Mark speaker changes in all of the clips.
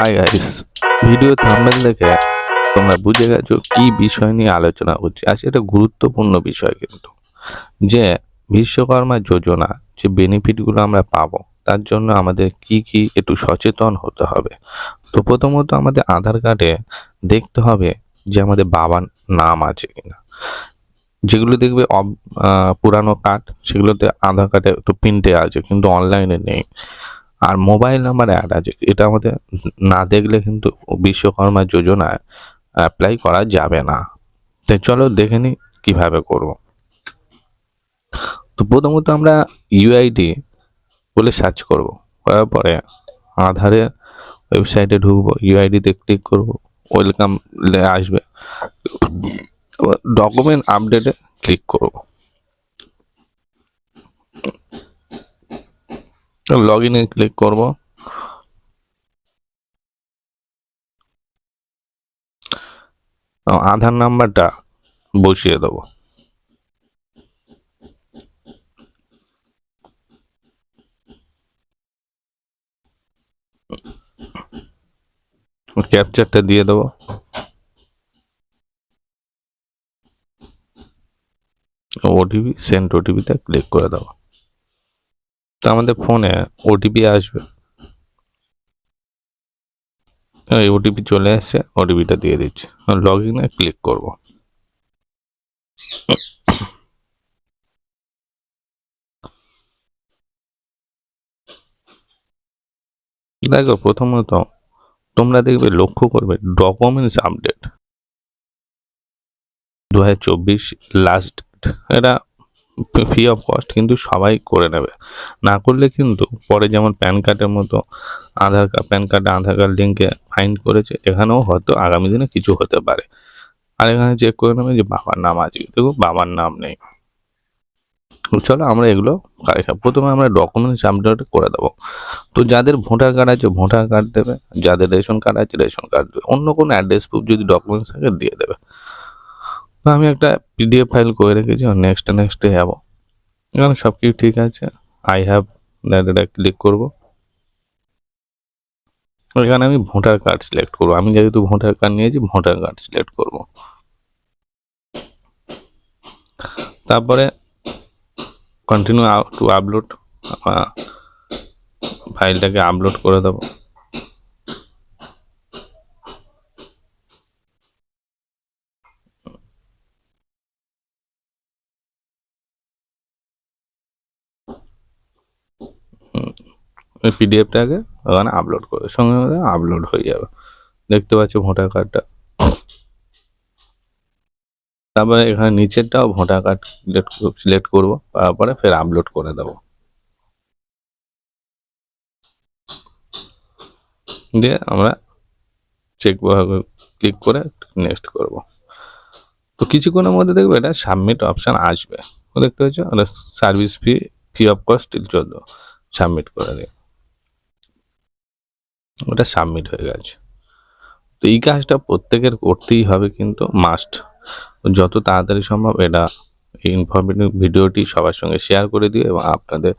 Speaker 1: Hi guys, video thumbnail দেখে তোমরা বুঝে গেছো কি বিষয় নিয়ে আলোচনা করছি। আজ এটা গুরুত্বপূর্ণ বিষয় কিন্তু, যে বিশ্বকর্মা যোজনা যে বেনিফিটগুলো আমরা পাবো তার জন্য আমাদের কি কি একটু সচেতন হতে হবে। তো প্রথমত আমাদের আধার কার্ডে দেখতে হবে যে আমাদের বাবার নাম আছে কিনা। যেগুলো দেখবে পুরানো কার্ড, সেগুলোতে আধার কার্ডে একটু প্রিন্টে আছে কিন্তু অনলাইনে নেই। আর মোবাইল নাম্বার অ্যাড আছে, এটা আমাদের না দেখলে কিন্তু বিশ্বকর্মা যোজনায় অ্যাপ্লাই করা যাবে না। তাই চলো দেখে নিই কিভাবে করব। তো প্রথমত আমরা ইউআইডি বলে সার্চ করব, করার পরে আধারের ওয়েবসাইটে ঢুকবো, ইউআইডিতে ক্লিক করব, ওয়েলকাম আসবে, ডকুমেন্ট আপডেটে ক্লিক করব, লগ ইনে ক্লিক করব। আধার নাম্বারটা বসিয়ে দেবো, ক্যাপচারটা দিয়ে দেবো, ওটিপি সেন্ড ওটিপিতে ক্লিক করে দেবো। তো আমাদের ফোনে ওটিপি আসবে, এই ওটিপি চলে আসছে, ওটিপিটা দিয়ে দিচ্ছি, লগ ইনে ক্লিক করব। দেখো প্রথমত তোমরা দেখবে, লক্ষ্য করবে ডকুমেন্টস আপডেট 2024 লাস্ট। এটা ফ্রি অফ কস্ট, কিন্তু সবাই করে নেবে। না করলে কিন্তু পরে যেমন প্যান কার্ডের মতো প্যান কার্ডে আধার কার্ড লিঙ্কে ফাইন করেছে, এখানেও হয়তো আগামী দিনে কিছু হতে পারে। আর এখানে চেক করে নেবে যে বাবার নাম আছে, দেখো বাবার নাম নেই। চলো আমরা এগুলো প্রথমে আমরা ডকুমেন্টস আপডেট করে দেবো। তো যাদের ভোটার কার্ড আছে ভোটার কার্ড দেবে, যাদের রেশন কার্ড আছে রেশন কার্ড দেবে, অন্য কোনো অ্যাড্রেস প্রুফ যদি ডকুমেন্টস থাকে দিয়ে দেবে। তো আমি একটা পিডিএফ ফাইল করে রেখেছি, নেক্সটে যাবো। এখানে সব কিছু ঠিক আছে, আই হ্যাভ এটা ক্লিক করবো। এখানে আমি ভোটার কার্ড সিলেক্ট করবো, আমি যেহেতু ভোটার কার্ড নিয়েছি ভোটার কার্ড সিলেক্ট করবো। তারপরে কন্টিনিউ টু আপলোড, ফাইলটাকে আপলোড করে দেবো। ওই পিডিএফটাকে ওখানে আপলোড করে সঙ্গে সঙ্গে আপলোড হয়ে যাবে, দেখতে পাচ্ছ ভোটার কার্ডটা। তারপরে এখানে নিচেরটাও ভোটার কার্ড সিলেক্ট করবো, তারপরে ফের আপলোড করে দেবো। দিয়ে আমরা চেক ক্লিক করে নেক্সট করব। তো কিছুক্ষণের মধ্যে দেখবে এটা সাবমিট অপশান আসবে, দেখতে পাচ্ছ service fee of cost 14, submit করে দিই, ওটা সাবমিট হয়ে গেছে। তো এই কাজটা প্রত্যেকের করতেই হবে, কিন্তু মাস্ট। যত তাড়াতাড়ি সম্ভব এটা এই ইনফরমেটিভ ভিডিওটি সবার সঙ্গে শেয়ার করে দিও এবং আপনাদের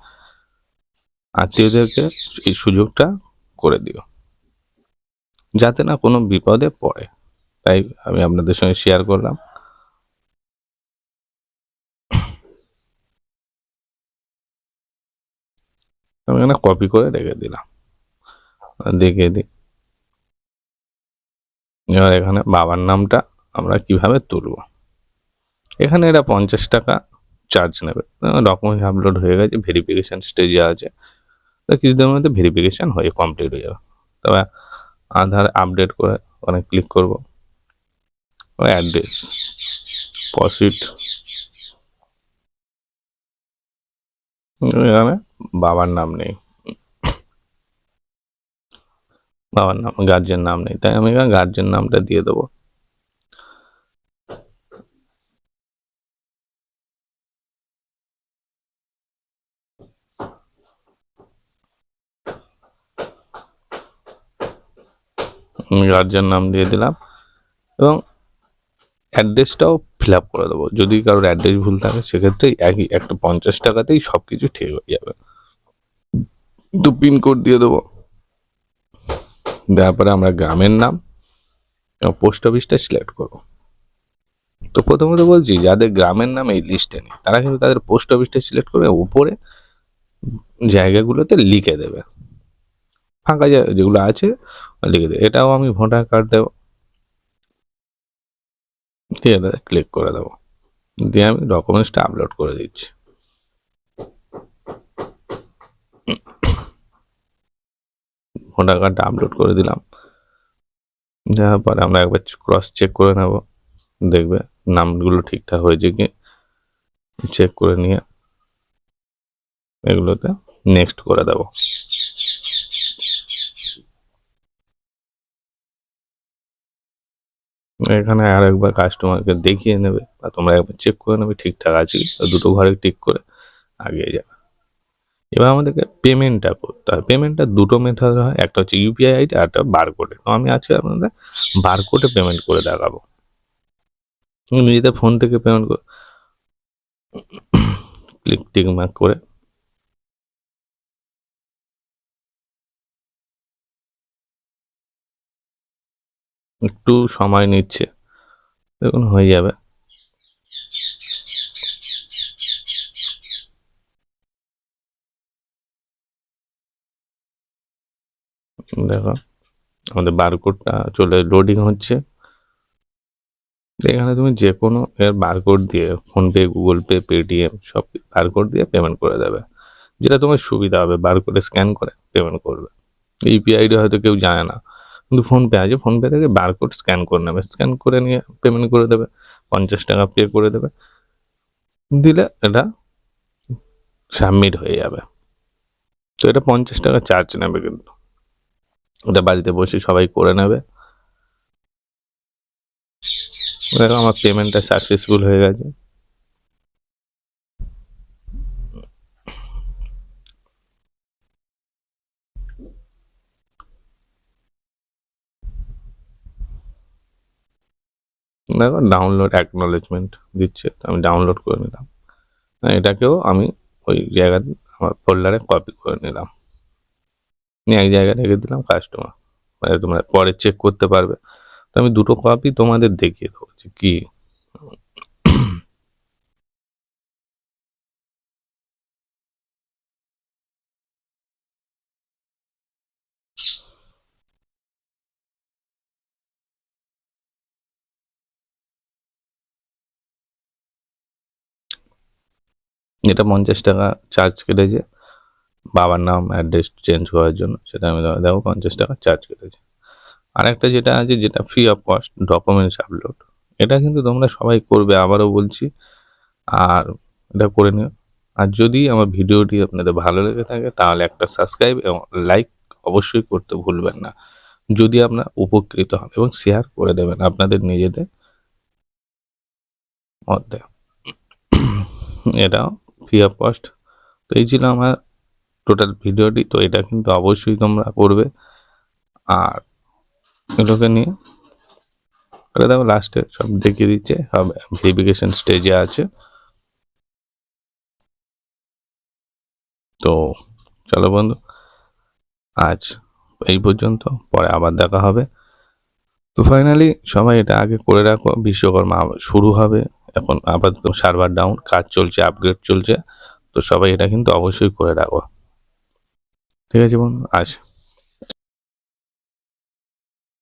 Speaker 1: আত্মীয়দেরকে এই সুযোগটা করে দিও, যাতে না কোনো বিপদে পড়ে। তাই আমি আপনাদের সঙ্গে শেয়ার করলাম। আমি এখানে কপি করে রেখে দিলাম, দেখিয়ে দিই। এবার এখানে বাবার নামটা আমরা কিভাবে তুলব, এখানে এটা 50 টাকা চার্জ নেবে। ডকুমেন্ট আপলোড হয়ে গেছে, ভেরিফিকেশান স্টেজে আছে, তো কিছুদিনের মধ্যে ভেরিফিকেশান হয়ে কমপ্লিট হয়ে যাবে। তবে আধার আপডেট করে ওখানে ক্লিক করব, ও অ্যাড্রেস পসিট, এখানে বাবার নাম নেই, বাবার নাম গার্জেন নাম নেই, তাই আমি এখানে গার্জেন নামটা দিয়ে দেবো। গার্জেন নাম দিয়ে দিলাম এবং অ্যাড্রেসটাও ফিল আপ করে দেবো। যদি কারোর অ্যাড্রেস ভুল থাকে সেক্ষেত্রে একই একটা 50 টাকাতেই সব কিছু ঠিক হয়ে যাবে। তো পিনকোড দিয়ে দেবো, দেওয়ার পরে আমরা গ্রামের নাম পোস্ট অফিসটা সিলেক্ট করবো। তো প্রথমত বলছি, যাদের গ্রামের নাম এই লিস্টে নেই তারা কিন্তু তাদের পোস্ট অফিসটা সিলেক্ট করে উপরে জায়গাগুলোতে লিখে দেবে, ফাঁকা যেগুলো আছে লিখে দেবে। এটাও আমি ভোটার কার্ড দেবো, ঠিক আছে, ক্লিক করে দেবো, দিয়ে আমি ডকুমেন্টসটা আপলোড করে দিচ্ছি। ভোটার কার্ডটা আপলোড করে দিলাম, দেওয়ার পরে আমরা একবার ক্রস চেক করে নেব, দেখবে নামগুলো ঠিকঠাক হয়েছে কি, চেক করে নিয়ে এগুলোতে নেক্সট করে দেব। এখানে আর একবার কাস্টমারকে দেখিয়ে নেবে বা তোমরা একবার চেক করে নেবে ঠিকঠাক আছে কি, দুটো ঘরে টিক করে আগিয়ে যাবে। এবার আমাদেরকে পেমেন্টটা করতে হয়। পেমেন্টটা দুটো মেথড হয়, একটা হচ্ছে ইউপিআই আইডি আর একটা বারকোডে। তো আমি আজকে আপনাদের বারকোডে পেমেন্ট করে দেখাবো। নিজেদের ফোন থেকে পেমেন্ট করে ক্লিক টিক মার্ক করে একটু সময় নিচ্ছে, দেখুন হয়ে যাবে। দেখো আমাদের বারকোডটা চলে লোডিং হচ্ছে। এখানে তুমি যে কোনো এর বারকোড দিয়ে ফোনপে, গুগল পে, পেটিএম সব বারকোড দিয়ে পেমেন্ট করে দেবে, যেটা তোমার সুবিধা হবে। বারকোডে স্ক্যান করে পেমেন্ট করবে। ইউপিআই আইডি হয়তো কেউ জানে না, কিন্তু ফোনপে আছে, ফোনপে থেকে বারকোড স্ক্যান করে নেবে, স্ক্যান করে নিয়ে পেমেন্ট করে দেবে, 50 টাকা পে করে দেবে, দিলে এটা সাবমিট হয়ে যাবে। তো এটা 50 টাকা চার্জ নেবে, কিন্তু এটা বাড়িতে বসে সবাই করে নেবে। দেখো আমার পেমেন্টটা সাকসেসফুল হয়ে গেছে। দেখো ডাউনলোড অ্যাকনোলেজমেন্ট দিচ্ছে, তো আমি ডাউনলোড করে নিলাম। এটাকেও আমি ওই জায়গাতে আমার ফোল্ডারে কপি করে নিলাম, নিয়ে এক জায়গায় রেখে দিলাম কাস্টমার, মানে তোমরা পরে চেক করতে পারবে। তো আমি দুটো কপি তোমাদের দেখিয়ে দেবো যে কি। এটা 50 টাকা চার্জ কেটেছে বাবার নাম অ্যাড্রেস চেঞ্জ করার জন্য, সেটা আমি দেখো 50 টাকা চার্জ কেটেছে। আর একটা যেটা আছে, যেটা free of cost, documents upload, এটা কিন্তু তোমরা সবাই করবে, আবারও বলছি, আর এটা করে নিও। আর যদি আমার ভিডিওটি আপনাদের ভালো লেগে থাকে তাহলে একটা সাবস্ক্রাইব এবং লাইক অবশ্যই করতে ভুলবেন না, যদি আপনার উপকৃত হন, এবং শেয়ার করে দেবেন আপনাদের নিজেদের মধ্যে। এটাও ফ্রি অফ কস্ট। তো এই ছিল আমার টোটাল ভিডিওটি। তো এটা কিন্তু অবশ্যই তোমরা করবে। আর এগুলোকে নিয়ে এটা দেখো লাস্টে সব দেখিয়ে দিচ্ছে, সব ভেরিফিকেশন স্টেজে আছে। তো চলো বন্ধু, আজ এই পর্যন্ত, পরে আবার দেখা হবে। তো ফাইনালি সবাই এটা আগে করে রাখো, বিশ্বকর্মা শুরু হবে। এখন আপাতত সার্ভার ডাউন, কাজ চলছে, আপগ্রেড চলছে। তো সবাই এটা কিন্তু অবশ্যই করে রাখো। ঠিক আছে বন্ধু, আজ